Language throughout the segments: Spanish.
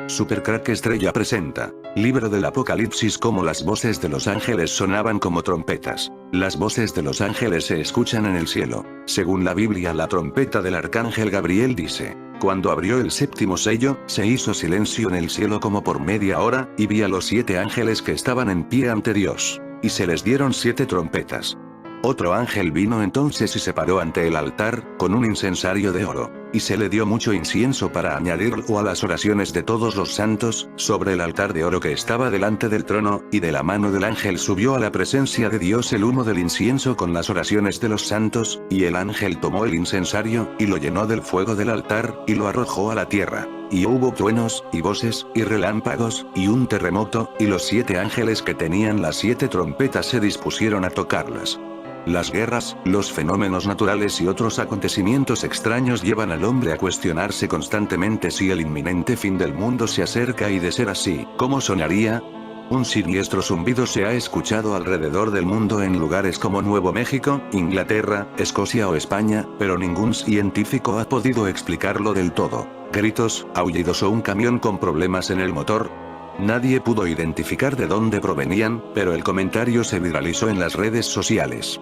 Supercrack Estrella presenta. Libro del Apocalipsis. Como las voces de los ángeles sonaban como trompetas. Las voces de los ángeles se escuchan en el cielo. Según la Biblia, la trompeta del arcángel Gabriel dice: cuando abrió el séptimo sello, se hizo silencio en el cielo como por media hora, y vi a los 7 ángeles que estaban en pie ante Dios. Y se les dieron 7 trompetas. Otro ángel vino entonces y se paró ante el altar, con un incensario de oro, y se le dio mucho incienso para añadirlo a las oraciones de todos los santos, sobre el altar de oro que estaba delante del trono, y de la mano del ángel subió a la presencia de Dios el humo del incienso con las oraciones de los santos, y el ángel tomó el incensario, y lo llenó del fuego del altar, y lo arrojó a la tierra. Y hubo truenos, y voces, y relámpagos, y un terremoto, y los 7 ángeles que tenían las 7 trompetas se dispusieron a tocarlas. Las guerras, los fenómenos naturales y otros acontecimientos extraños llevan al hombre a cuestionarse constantemente si el inminente fin del mundo se acerca, y de ser así, ¿cómo sonaría? Un siniestro zumbido se ha escuchado alrededor del mundo en lugares como Nuevo México, Inglaterra, Escocia o España, pero ningún científico ha podido explicarlo del todo. Gritos, aullidos o un camión con problemas en el motor. Nadie pudo identificar de dónde provenían, pero el comentario se viralizó en las redes sociales.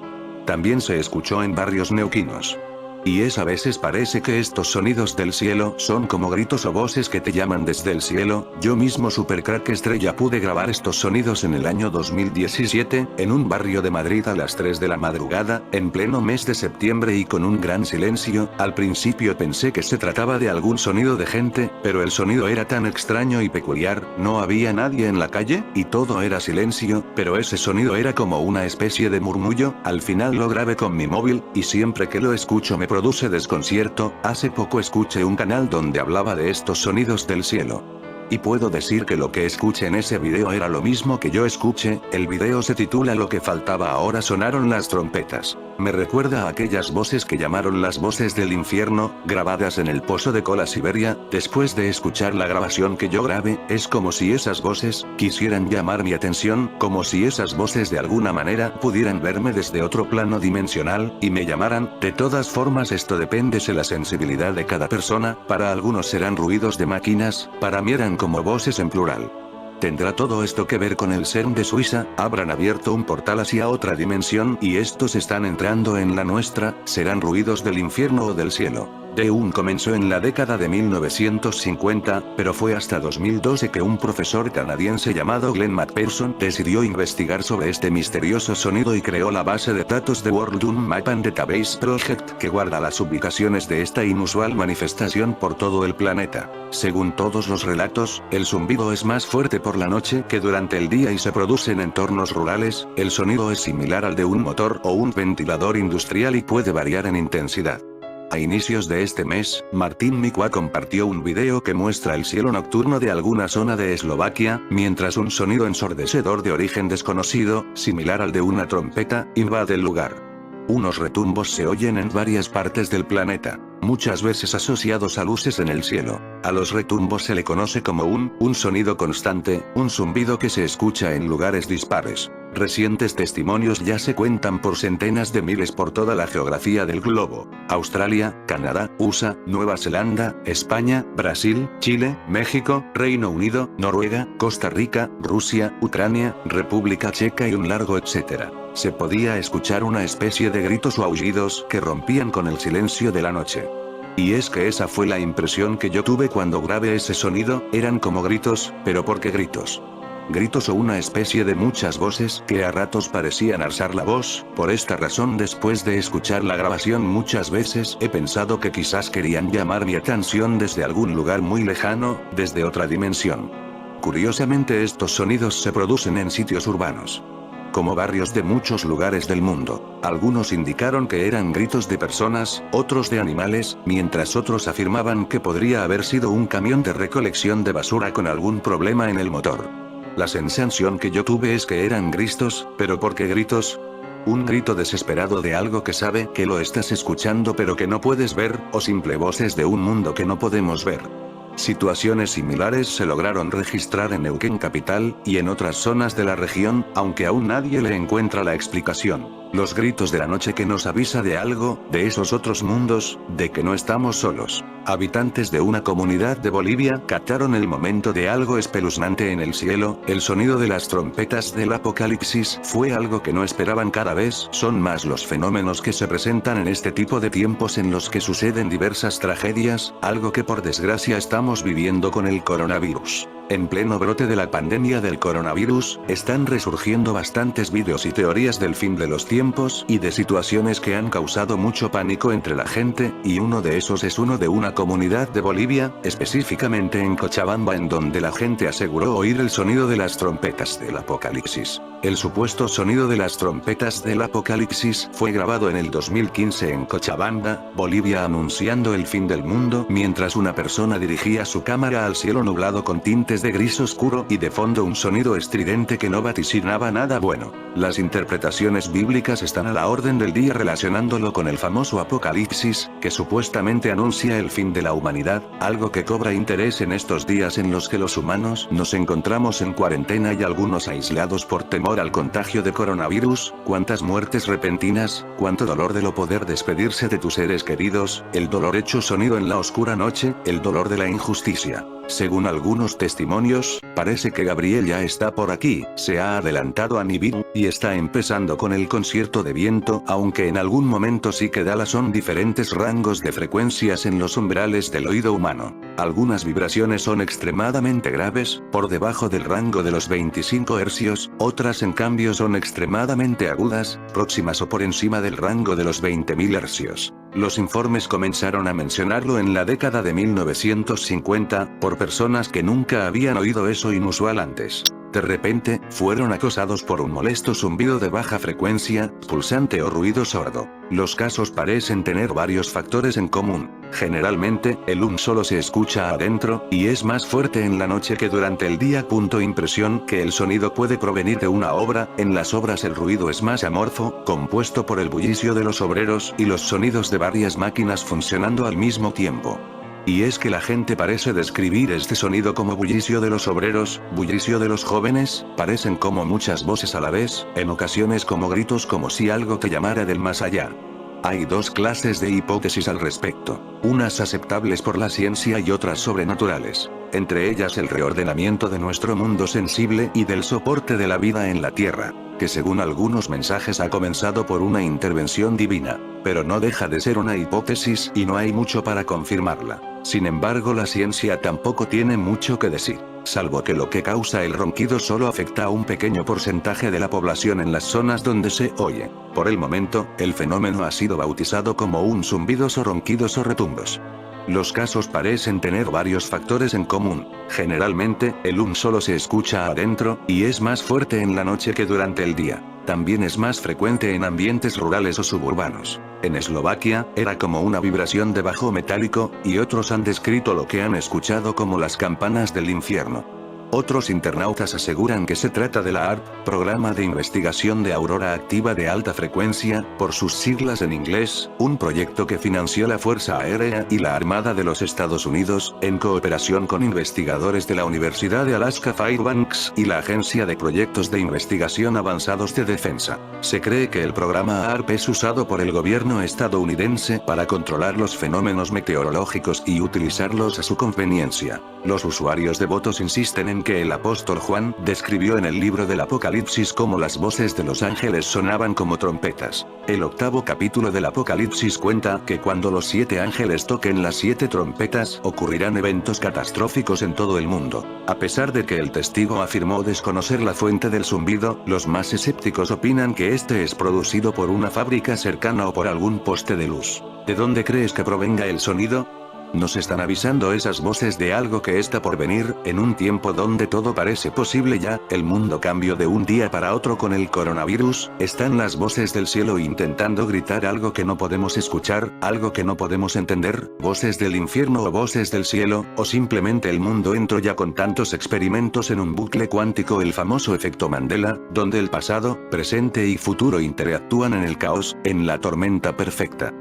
También se escuchó en barrios neuquinos. Y a veces parece que estos sonidos del cielo son como gritos o voces que te llaman desde el cielo. Yo mismo, Supercrack Estrella, pude grabar estos sonidos en el año 2017, en un barrio de Madrid a las 3 de la madrugada, en pleno mes de septiembre y con un gran silencio. Al principio pensé que se trataba de algún sonido de gente, pero el sonido era tan extraño y peculiar, no había nadie en la calle, y todo era silencio, pero ese sonido era como una especie de murmullo. Al final lo grabé con mi móvil, y siempre que lo escucho me produce desconcierto. Hace poco escuché un canal donde hablaba de estos sonidos del cielo. Y puedo decir que lo que escuché en ese video era lo mismo que yo escuché. El video se titula Lo que faltaba, ahora sonaron las trompetas. Me recuerda a aquellas voces que llamaron las voces del infierno, grabadas en el pozo de Kola, Siberia. Después de escuchar la grabación que yo grabé, es como si esas voces quisieran llamar mi atención, como si esas voces de alguna manera pudieran verme desde otro plano dimensional, y me llamaran. De todas formas, esto depende de la sensibilidad de cada persona. Para algunos serán ruidos de máquinas, para mí eran como voces en plural. ¿Tendrá todo esto que ver con el CERN de Suiza? ¿Habrán abierto un portal hacia otra dimensión y estos están entrando en la nuestra? ¿Serán ruidos del infierno o del cielo? D1 comenzó en la década de 1950, pero fue hasta 2012 que un profesor canadiense llamado Glenn McPherson decidió investigar sobre este misterioso sonido y creó la base de datos de World Map and Database Project, que guarda las ubicaciones de esta inusual manifestación por todo el planeta. Según todos los relatos, el zumbido es más fuerte por la noche que durante el día y se produce en entornos rurales. El sonido es similar al de un motor o un ventilador industrial y puede variar en intensidad. A inicios de este mes, Martín Mikua compartió un video que muestra el cielo nocturno de alguna zona de Eslovaquia, mientras un sonido ensordecedor de origen desconocido, similar al de una trompeta, invade el lugar. Unos retumbos se oyen en varias partes del planeta, muchas veces asociados a luces en el cielo. A los retumbos se le conoce como un sonido constante, un zumbido que se escucha en lugares dispares. Recientes testimonios ya se cuentan por centenas de miles por toda la geografía del globo: Australia, Canadá, USA, Nueva Zelanda, España, Brasil, Chile, México, Reino Unido, Noruega, Costa Rica, Rusia, Ucrania, República Checa y un largo etcétera. Se podía escuchar una especie de gritos o aullidos que rompían con el silencio de la noche. Y es que esa fue la impresión que yo tuve cuando grabé ese sonido. Eran como gritos, pero ¿por qué gritos? Gritos o una especie de muchas voces que a ratos parecían alzar la voz. Por esta razón, después de escuchar la grabación muchas veces he pensado que quizás querían llamar mi atención desde algún lugar muy lejano, desde otra dimensión. Curiosamente, estos sonidos se producen en sitios urbanos, como barrios de muchos lugares del mundo. Algunos indicaron que eran gritos de personas, otros de animales, mientras otros afirmaban que podría haber sido un camión de recolección de basura con algún problema en el motor. La sensación que yo tuve es que eran gritos, pero ¿por qué gritos? Un grito desesperado de algo que sabe que lo estás escuchando pero que no puedes ver, o simple voces de un mundo que no podemos ver. Situaciones similares se lograron registrar en Neuquén capital, y en otras zonas de la región, aunque aún nadie le encuentra la explicación. Los gritos de la noche que nos avisa de algo, de esos otros mundos, de que no estamos solos. Habitantes de una comunidad de Bolivia captaron el momento de algo espeluznante en el cielo, el sonido de las trompetas del apocalipsis fue algo que no esperaban. Cada vez son más los fenómenos que se presentan en este tipo de tiempos en los que suceden diversas tragedias, algo que por desgracia estamos viviendo con el coronavirus. En pleno brote de la pandemia del coronavirus, están resurgiendo bastantes vídeos y teorías del fin de los tiempos y de situaciones que han causado mucho pánico entre la gente, y uno de esos es uno de una comunidad de Bolivia, específicamente en Cochabamba, en donde la gente aseguró oír el sonido de las trompetas del apocalipsis. El supuesto sonido de las trompetas del apocalipsis fue grabado en el 2015 en Cochabamba, Bolivia, anunciando el fin del mundo mientras una persona dirigía su cámara al cielo nublado con tintes de gris oscuro y de fondo un sonido estridente que no vaticinaba nada bueno. Las interpretaciones bíblicas están a la orden del día relacionándolo con el famoso apocalipsis, que supuestamente anuncia el fin de la humanidad, algo que cobra interés en estos días en los que los humanos nos encontramos en cuarentena y algunos aislados por temor al contagio de coronavirus. Cuántas muertes repentinas, cuánto dolor de no poder despedirse de tus seres queridos, el dolor hecho sonido en la oscura noche, el dolor de la injusticia. Según algunos testimonios, parece que Gabriel ya está por aquí, se ha adelantado a Nibiru, y está empezando con el concierto de viento, aunque en algún momento sí que da son diferentes rangos de frecuencias en los umbrales del oído humano. Algunas vibraciones son extremadamente graves, por debajo del rango de los 25 hercios, otras en cambio son extremadamente agudas, próximas o por encima del rango de los 20.000 hercios. Los informes comenzaron a mencionarlo en la década de 1950, por personas que nunca habían oído eso inusual antes. De repente, fueron acosados por un molesto zumbido de baja frecuencia, pulsante o ruido sordo. Los casos parecen tener varios factores en común. Generalmente, el hum solo se escucha adentro, y es más fuerte en la noche que durante el día. Impresión que el sonido puede provenir de una obra, en las obras el ruido es más amorfo, compuesto por el bullicio de los obreros y los sonidos de varias máquinas funcionando al mismo tiempo. Y es que la gente parece describir este sonido como bullicio de los obreros, bullicio de los jóvenes, parecen como muchas voces a la vez, en ocasiones como gritos como si algo te llamara del más allá. Hay dos clases de hipótesis al respecto, unas aceptables por la ciencia y otras sobrenaturales, entre ellas el reordenamiento de nuestro mundo sensible y del soporte de la vida en la Tierra, que según algunos mensajes ha comenzado por una intervención divina, pero no deja de ser una hipótesis y no hay mucho para confirmarla. Sin embargo, la ciencia tampoco tiene mucho que decir, salvo que lo que causa el ronquido solo afecta a un pequeño porcentaje de la población en las zonas donde se oye. Por el momento, el fenómeno ha sido bautizado como un zumbidos o ronquidos o retumbos. Los casos parecen tener varios factores en común. Generalmente, el hum solo se escucha adentro, y es más fuerte en la noche que durante el día. También es más frecuente en ambientes rurales o suburbanos. En Eslovaquia, era como una vibración de bajo metálico, y otros han descrito lo que han escuchado como las campanas del infierno. Otros internautas aseguran que se trata de la ARP, Programa de Investigación de Aurora Activa de Alta Frecuencia, por sus siglas en inglés, un proyecto que financió la Fuerza Aérea y la Armada de los Estados Unidos, en cooperación con investigadores de la Universidad de Alaska Fairbanks y la Agencia de Proyectos de Investigación Avanzados de Defensa. Se cree que el programa ARP es usado por el gobierno estadounidense para controlar los fenómenos meteorológicos y utilizarlos a su conveniencia. Los usuarios devotos insisten en que el apóstol Juan describió en el libro del Apocalipsis cómo las voces de los ángeles sonaban como trompetas. El 8º capítulo del Apocalipsis cuenta que cuando los 7 ángeles toquen las 7 trompetas, ocurrirán eventos catastróficos en todo el mundo. A pesar de que el testigo afirmó desconocer la fuente del zumbido, los más escépticos opinan que este es producido por una fábrica cercana o por algún poste de luz. ¿De dónde crees que provenga el sonido? Nos están avisando esas voces de algo que está por venir, en un tiempo donde todo parece posible ya, el mundo cambió de un día para otro con el coronavirus, están las voces del cielo intentando gritar algo que no podemos escuchar, algo que no podemos entender, voces del infierno o voces del cielo, o simplemente el mundo entró ya con tantos experimentos en un bucle cuántico, el famoso efecto Mandela, donde el pasado, presente y futuro interactúan en el caos, en la tormenta perfecta.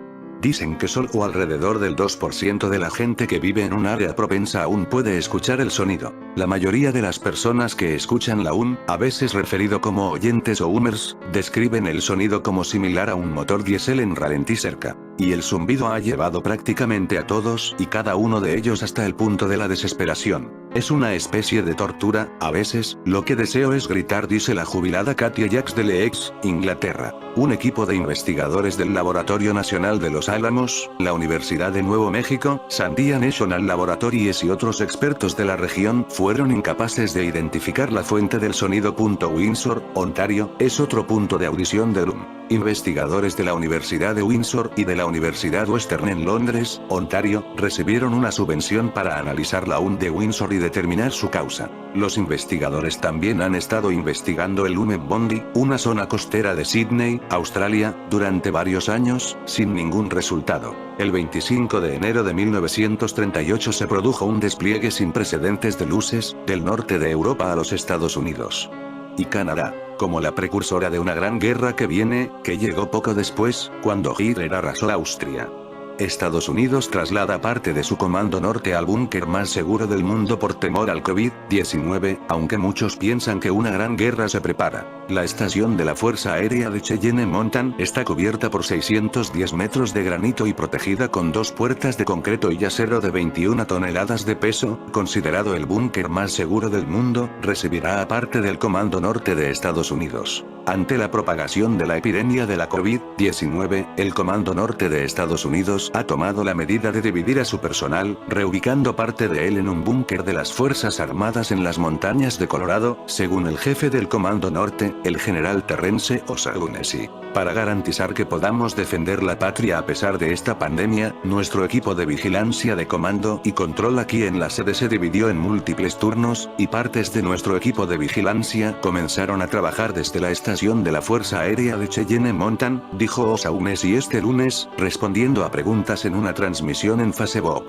Dicen que solo alrededor del 2% de la gente que vive en un área propensa aún puede escuchar el sonido. La mayoría de las personas que escuchan la UN, a veces referido como oyentes o UMers, describen el sonido como similar a un motor diésel en ralentí cerca. Y el zumbido ha llevado prácticamente a todos y cada uno de ellos hasta el punto de la desesperación. Es una especie de tortura, a veces, lo que deseo es gritar, dice la jubilada Katia Jacks de Leeds, Inglaterra. Un equipo de investigadores del Laboratorio Nacional de Los Álamos, la Universidad de Nuevo México, Sandia National Laboratories y otros expertos de la región fueron incapaces de identificar la fuente del sonido. Windsor, Ontario, es otro punto de audición del UM. Investigadores de la Universidad de Windsor y de la Universidad Western en Londres, Ontario, recibieron una subvención para analizar la UN de Windsor y determinar su causa. Los investigadores también han estado investigando el UM Bondi, una zona costera de Sydney, Australia, durante varios años, sin ningún resultado. El 25 de enero de 1938 se produjo un despliegue sin precedentes de luces, del norte de Europa a los Estados Unidos y Canadá, como la precursora de una gran guerra que llegó poco después, cuando Hitler arrasó Austria. Estados Unidos traslada parte de su comando norte al búnker más seguro del mundo por temor al COVID-19, aunque muchos piensan que una gran guerra se prepara. La estación de la Fuerza Aérea de Cheyenne Mountain está cubierta por 610 metros de granito y protegida con 2 puertas de concreto y acero de 21 toneladas de peso, considerado el búnker más seguro del mundo, recibirá a parte del Comando Norte de Estados Unidos. Ante la propagación de la epidemia de la COVID-19, el Comando Norte de Estados Unidos ha tomado la medida de dividir a su personal, reubicando parte de él en un búnker de las Fuerzas Armadas en las montañas de Colorado, según el jefe del Comando Norte, el general Terrence O'Shaughnessy. Para garantizar que podamos defender la patria a pesar de esta pandemia, nuestro equipo de vigilancia de comando y control aquí en la sede se dividió en múltiples turnos, y partes de nuestro equipo de vigilancia comenzaron a trabajar desde la estación de la Fuerza Aérea de Cheyenne Mountain, dijo O'Shaughnessy este lunes, respondiendo a preguntas en una transmisión en Facebook.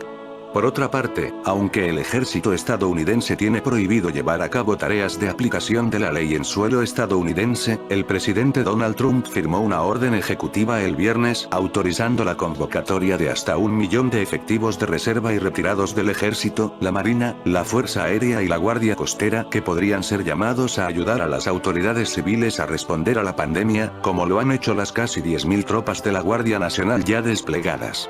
Por otra parte, aunque el ejército estadounidense tiene prohibido llevar a cabo tareas de aplicación de la ley en suelo estadounidense, el presidente Donald Trump firmó una orden ejecutiva el viernes autorizando la convocatoria de hasta 1 millón de efectivos de reserva y retirados del ejército, la marina, la fuerza aérea y la guardia costera que podrían ser llamados a ayudar a las autoridades civiles a responder a la pandemia, como lo han hecho las casi 10.000 tropas de la Guardia Nacional ya desplegadas.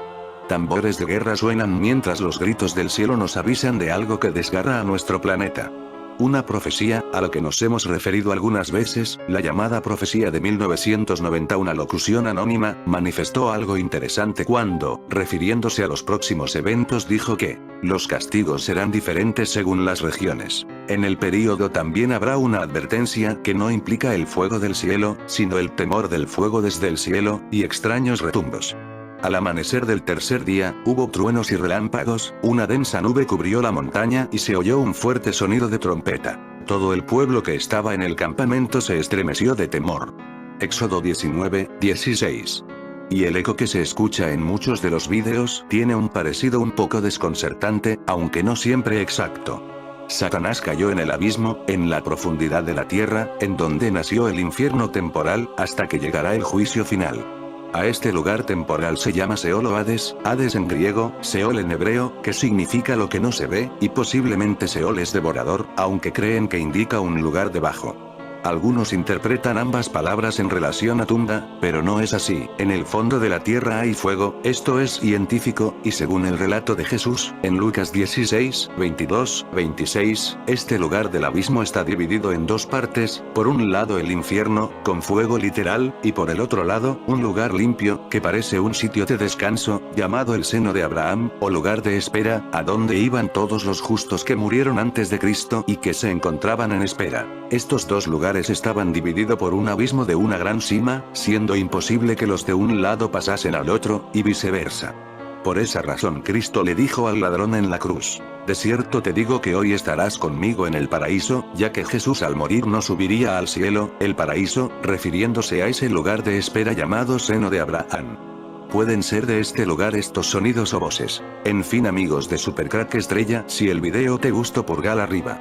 Tambores de guerra suenan mientras los gritos del cielo nos avisan de algo que desgarra a nuestro planeta. Una profecía, a la que nos hemos referido algunas veces, la llamada profecía de 1990, una locución anónima, manifestó algo interesante cuando, refiriéndose a los próximos eventos, dijo que los castigos serán diferentes según las regiones. En el período también habrá una advertencia que no implica el fuego del cielo, sino el temor del fuego desde el cielo, y extraños retumbos. Al amanecer del tercer día, hubo truenos y relámpagos, una densa nube cubrió la montaña y se oyó un fuerte sonido de trompeta. Todo el pueblo que estaba en el campamento se estremeció de temor. Éxodo 19:16. Y el eco que se escucha en muchos de los vídeos tiene un parecido un poco desconcertante, aunque no siempre exacto. Satanás cayó en el abismo, en la profundidad de la tierra, en donde nació el infierno temporal, hasta que llegará el juicio final. A este lugar temporal se llama Seol o Hades, Hades en griego, Seol en hebreo, que significa lo que no se ve, y posiblemente Seol es devorador, aunque creen que indica un lugar debajo. Algunos interpretan ambas palabras en relación a tumba, pero no es así. En el fondo de la tierra hay fuego, esto es científico, y según el relato de Jesús, en Lucas 16, 22, 26, este lugar del abismo está dividido en 2 partes, por un lado el infierno, con fuego literal, y por el otro lado, un lugar limpio, que parece un sitio de descanso, llamado el seno de Abraham, o lugar de espera, a donde iban todos los justos que murieron antes de Cristo y que se encontraban en espera. Estos 2 lugares estaban divididos por un abismo de una gran cima, siendo imposible que los de un lado pasasen al otro, y viceversa. Por esa razón Cristo le dijo al ladrón en la cruz: de cierto te digo que hoy estarás conmigo en el paraíso, ya que Jesús al morir no subiría al cielo, el paraíso, refiriéndose a ese lugar de espera llamado seno de Abraham. Pueden ser de este lugar estos sonidos o voces. En fin, amigos de Supercrack Estrella, si el video te gustó, pulgar arriba.